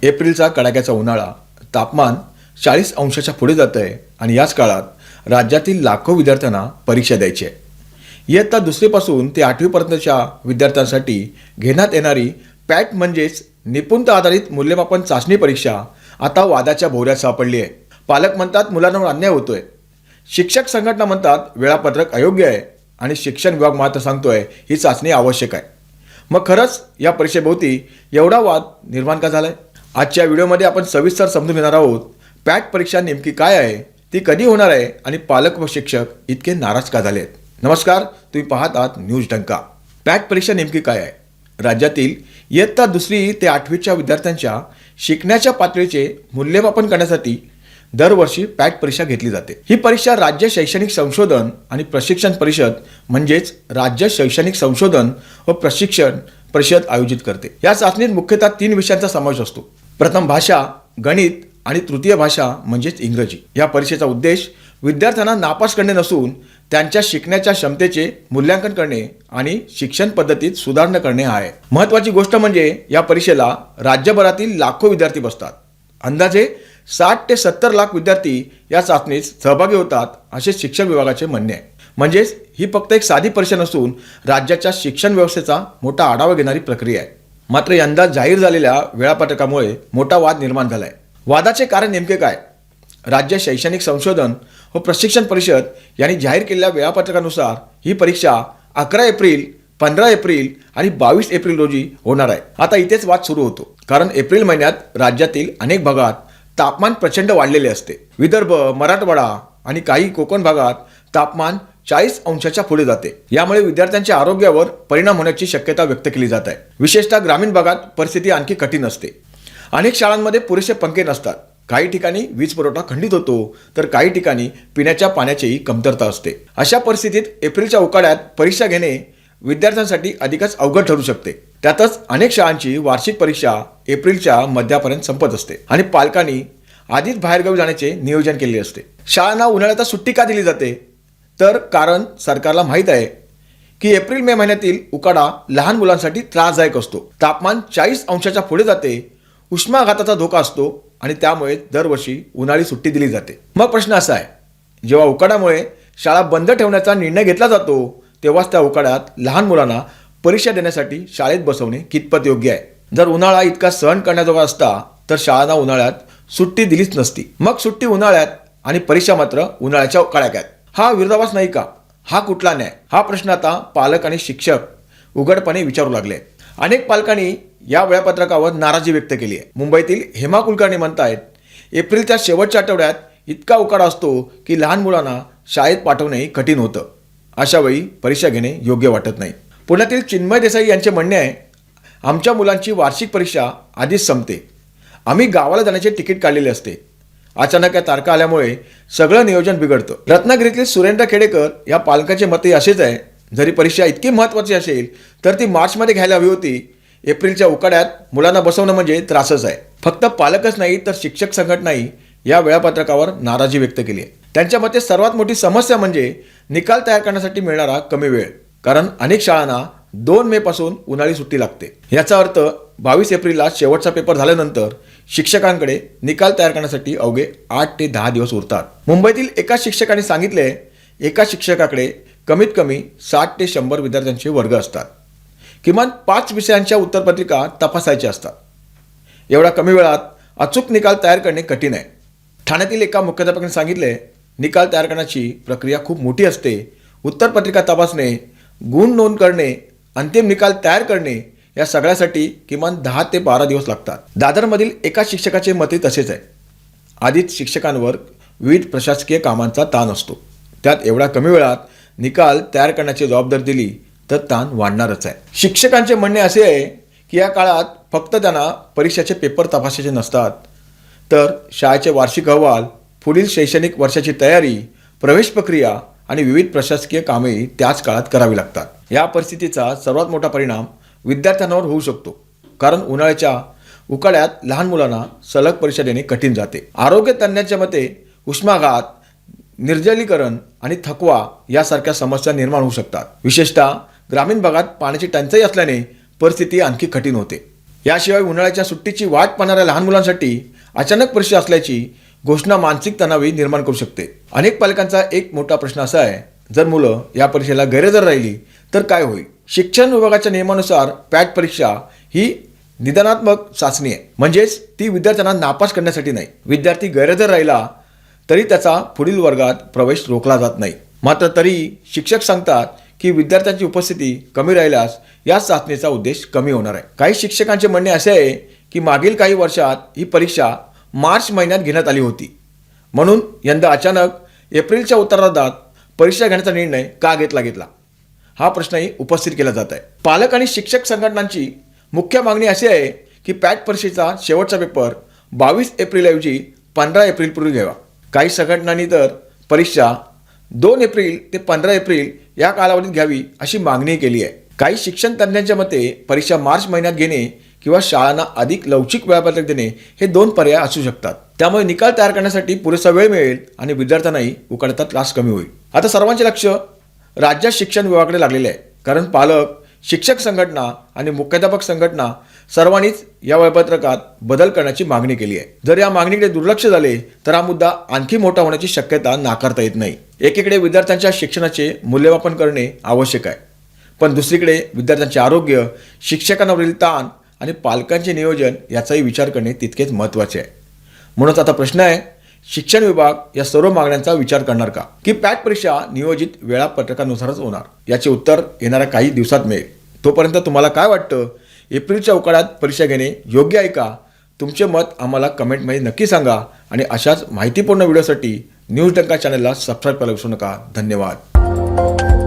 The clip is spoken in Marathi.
एप्रिलचा कडाक्याचा उन्हाळा, तापमान 40 अंशाच्या पुढे जात आहे आणि याच काळात राज्यातील लाखो विद्यार्थ्यांना परीक्षा द्यायची आहे. इयत्ता दुसरीपासून ते 8वीपर्यंतच्या विद्यार्थ्यांसाठी घेण्यात येणारी पॅट म्हणजेच निपुणता आधारित मूल्यमापन चाचणी परीक्षा आता वादाच्या भोवऱ्यात सापडली आहे. पालक म्हणतात मुलांवर अन्याय होतोय, शिक्षक संघटना म्हणतात वेळापत्रक अयोग्य आहे आणि शिक्षण विभाग मात्र सांगतोय ही चाचणी आवश्यक आहे. मग खरंच या परीक्षेभोवती एवढा वाद निर्माण का झालाय? आजच्या व्हिडिओमध्ये आपण सविस्तर समजून घेणार आहोत. पॅट परीक्षा नेमकी काय आहे, ती कधी होणार आहे आणि पालक व शिक्षक इतके नाराज का झाले आहेत? नमस्कार, तुम्ही पाहत आहात न्यूज डंका. पॅट परीक्षा नेमकी काय आहे? राज्यातील इयत्ता दुसरी ते 8वीच्या विद्यार्थ्यांच्या शिकण्याच्या पातळीचे मूल्यमापन करण्यासाठी दरवर्षी पॅट परीक्षा घेतली जाते. ही परीक्षा राज्य शैक्षणिक संशोधन आणि प्रशिक्षण परिषद म्हणजेच राज्य शैक्षणिक संशोधन व प्रशिक्षण परिषद आयोजित करते. या चाचणीत मुख्यतः 3 विषयांचा समावेश असतो. प्रथम भाषा, गणित आणि तृतीय भाषा म्हणजेच इंग्रजी. या परीक्षेचा उद्देश विद्यार्थ्यांना नापास करणे नसून त्यांच्या शिकण्याच्या क्षमतेचे मूल्यांकन करणे आणि शिक्षण पद्धतीत सुधारणा करणे हा आहे. महत्त्वाची गोष्ट म्हणजे या परीक्षेला राज्यभरातील लाखो विद्यार्थी बसतात. अंदाजे 60 ते 70 लाख विद्यार्थी या चाचणीत सहभागी होतात असे शिक्षण विभागाचे म्हणणे आहे. म्हणजेच ही फक्त एक साधी परीक्षा नसून राज्याच्या शिक्षण व्यवस्थेचा मोठा आढावा घेणारी प्रक्रिया आहे. मात्र यंदा जाहीर झालेल्या वेळापत्रकामुळे मोठा वाद निर्माण झाला आहे. वादाचे कारण नेमके काय? राज्य शैक्षणिक संशोधन व प्रशिक्षण परिषद यांनी जाहीर केलेल्या वेळापत्रकानुसार ही परीक्षा 11 एप्रिल, 15 एप्रिल आणि 22 एप्रिल रोजी होणार आहे. आता इथेच वाद सुरू होतो, कारण एप्रिल महिन्यात राज्यातील अनेक भागात तापमान प्रचंड वाढलेले असते. विदर्भ, मराठवाडा आणि काही कोकण भागात तापमान 40 अंशाच्या पुढे जाते. यामुळे विद्यार्थ्यांच्या आरोग्यावर परिणाम होण्याची शक्यता व्यक्त केली जात आहे. विशेषतः ग्रामीण भागात परिस्थिती आणखी कठीण असते. अनेक शाळांमध्ये पुरेसे पंखे नसतात. काही ठिकाणी वीज पुरवठा खंडित होतो, तर काही ठिकाणी पिण्याच्या पाण्याचीही कमतरता असते. अशा परिस्थितीत एप्रिलच्या उकाड्यात परीक्षा घेणे विद्यार्थ्यांसाठी अधिकच अवघड ठरू शकते. त्यातच अनेक शाळांची वार्षिक परीक्षा एप्रिलच्या मध्यापर्यंत संपत असते आणि पालकांनी आधीच बाहेरगावी जाण्याचे नियोजन केले असते. शाळांना उन्हाळ्यात सुट्टी का दिली जाते? तर कारण सरकारला माहीत आहे की एप्रिल मे महिन्यातील उकाडा लहान मुलांसाठी त्रासदायक असतो. तापमान 40 अंशाच्या पुढे जाते, उष्माघाताचा धोका असतो आणि त्यामुळे दरवर्षी उन्हाळी सुट्टी दिली जाते. मग प्रश्न असा आहे, जेव्हा उकाड्यामुळे शाळा बंद ठेवण्याचा निर्णय घेतला जातो तेव्हाच त्या उकाड्यात लहान मुलांना परीक्षा देण्यासाठी शाळेत बसवणे कितपत योग्य आहे? जर उन्हाळा इतका सहन करण्याजोगा असता तर शाळांना उन्हाळ्यात सुट्टी दिलीच नसती. मग सुट्टी उन्हाळ्यात आणि परीक्षा मात्र उन्हाळ्याच्या कडाक्यात. हा विरोधाभास नाही का? हा कुठला न्याय? हा प्रश्न आता पालक आणि शिक्षक उघडपणे विचारू लागले. अनेक पालकांनी या वेळापत्रकावर नाराजी व्यक्त केली आहे. मुंबईतील हेमा कुलकर्णी म्हणतायत, एप्रिलच्या शेवटच्या आठवड्यात इतका उकाडा असतो की लहान मुलांना शाळेत पाठवणेही कठीण होतं. अशा वेळी परीक्षा घेणे योग्य वाटत नाही. पुण्यातील चिन्मय देसाई यांचे म्हणणे आहे, आमच्या मुलांची वार्षिक परीक्षा आधीच संपते. आम्ही गावाला जाण्याचे तिकीट काढलेले असते. अचानक या तारखा आल्यामुळे सगळं नियोजन बिघडतं. रत्नागिरीतील सुरेंद्र खेडेकर या पालकाचे मतही असेच आहे. जरी परीक्षा इतकी महत्त्वाची असेल तर ती मार्चमध्ये घ्यायला हवी होती. एप्रिलच्या उकाड्यात मुलांना बसवणं म्हणजे त्रासच आहे. फक्त पालकच नाही तर शिक्षक संघटनाही या वेळापत्रकावर नाराजी व्यक्त केली आहे. त्यांच्या मते सर्वात मोठी समस्या म्हणजे निकाल तयार करण्यासाठी मिळणारा कमी वेळ. कारण अनेक शाळांना 2 मे पासून उन्हाळी सुट्टी लागते. याचा अर्थ 22 एप्रिलला शेवटचा पेपर झाल्यानंतर शिक्षकांकडे निकाल तयार करण्यासाठी अवघे 8 ते 10 दिवस उरतात. मुंबईतील एका शिक्षकाने सांगितले, एका शिक्षकाकडे कमीत कमी 60 ते 100 विद्यार्थ्यांचे वर्ग असतात. किमान 5 विषयांच्या उत्तरपत्रिका तपासायच्या असतात. एवढ्या कमी वेळात अचूक निकाल तयार करणे कठीण आहे. ठाण्यातील एका मुख्याध्यापकाने सांगितले, निकाल तयार करण्याची प्रक्रिया खूप मोठी असते. उत्तरपत्रिका तपासणे, गुण नोंद करणे, अंतिम निकाल तयार करणे या सगळ्यासाठी किमान 10 ते 12 दिवस लागतात. दादरमधील एका शिक्षकाचे मते तसेच आहे. आधीच शिक्षकांवर विविध प्रशासकीय कामांचा ताण असतो. त्यात एवढ्या कमी वेळात निकाल तयार करण्याची जबाबदारी दिली तर ताण वाढणारच आहे. शिक्षकांचे म्हणणे असे आहे की या काळात फक्त त्यांना परीक्षेचे पेपर तपासायचे नसतात, तर शाळेचे वार्षिक अहवाल, पुढील शैक्षणिक वर्षाची तयारी, प्रवेश प्रक्रिया आणि विविध प्रशासकीय कामेही त्याच काळात करावी लागतात. या परिस्थितीचा सर्वात मोठा परिणाम विद्यार्थ्यांवर होऊ शकतो, कारण उन्हाळ्याच्या उकाड्यात लहान मुलांना सलग परीक्षा देणे कठीण जाते. आरोग्य तज्ज्ञांच्या मते उष्माघात, निर्जलीकरण आणि थकवा यासारख्या समस्या निर्माण होऊ शकतात. विशेषतः ग्रामीण भागात पाण्याची टंचाई असल्याने परिस्थिती आणखी कठीण होते. याशिवाय उन्हाळ्याच्या सुट्टीची वाट पाहणाऱ्या लहान मुलांसाठी अचानक परीक्षा असल्याची घोषणा मानसिक तणावही निर्माण करू शकते. अनेक पालकांचा एक मोठा प्रश्न असा आहे, जर मुलं या परीक्षेला गैरहजर राहिली तर काय होईल. शिक्षण विभागाच्या नियमानुसार पॅट परीक्षा ही निदानात्मक चाचणी आहे, म्हणजेच ती विद्यार्थ्यांना नापास करण्यासाठी नाही. विद्यार्थी गैरहजर राहिला तरी त्याचा पुढील वर्गात प्रवेश रोखला जात नाही. मात्र तरी शिक्षक सांगतात की विद्यार्थ्यांची उपस्थिती कमी राहिल्यास या चाचणीचा उद्देश कमी होणार आहे. काही शिक्षकांचे म्हणणे असे आहे की मागील काही वर्षात ही परीक्षा मार्च महिन्यात घेण्यात आली होती, म्हणून यंदा अचानक एप्रिलच्या उत्तरार्धात परीक्षा घेण्याचा निर्णय का घेतला हा प्रश्नही उपस्थित केला जात आहे. पालक आणि शिक्षक संघटनांची मुख्य मागणी अशी आहे की पॅट परीक्षेचा शेवटचा पेपर 22 एप्रिलऐवजी 15 एप्रिलपूर्वी घ्यावा. काही संघटनांनी तर परीक्षा 2 एप्रिल ते 15 एप्रिल या कालावधीत घ्यावी अशी मागणी केली आहे. काही शिक्षण तज्ज्ञांच्या मते परीक्षा मार्च महिन्यात घेणे किंवा शाळांना अधिक लवचिक वेळापत्रक देणे हे 2 पर्याय असू शकतात. त्यामुळे निकाल तयार करण्यासाठी पुरेसा वेळ मिळेल आणि विद्यार्थ्यांनाही उकडता त्रास कमी होईल. आता सर्वांचे लक्ष राज्य शिक्षण विभागाकडे लागलेले आहे, कारण पालक, शिक्षक संघटना आणि मुख्याध्यापक संघटना सर्वांनीच या वेळापत्रकात बदल करण्याची मागणी केली आहे. जर या मागणीकडे दुर्लक्ष झाले तर हा मुद्दा आणखी मोठा होण्याची शक्यता नाकारता येत नाही. एकीकडे विद्यार्थ्यांच्या शिक्षणाचे मूल्यमापन करणे आवश्यक आहे, पण दुसरीकडे विद्यार्थ्यांचे आरोग्य, शिक्षकांवरील ताण आणि पालकांचे नियोजन याचाही विचार करणे तितकेच महत्त्वाचे आहे. म्हणूनच आता प्रश्न आहे, शिक्षण विभाग या सर्व मागण्यांचा विचार करणार का, की पॅट परीक्षा नियोजित वेळापत्रकानुसारच होणार. याचे उत्तर येणाऱ्या काही दिवसात मिळेल. तोपर्यंत तुम्हाला काय वाटतं, एप्रिलच्या उकाड्यात परीक्षा घेणे योग्य आहे का? तुमचे मत आम्हाला कमेंटमध्ये नक्की सांगा आणि अशाच माहितीपूर्ण व्हिडिओसाठी न्यूज डंका चॅनलला सबस्क्राईब करायला विसरू नका. धन्यवाद.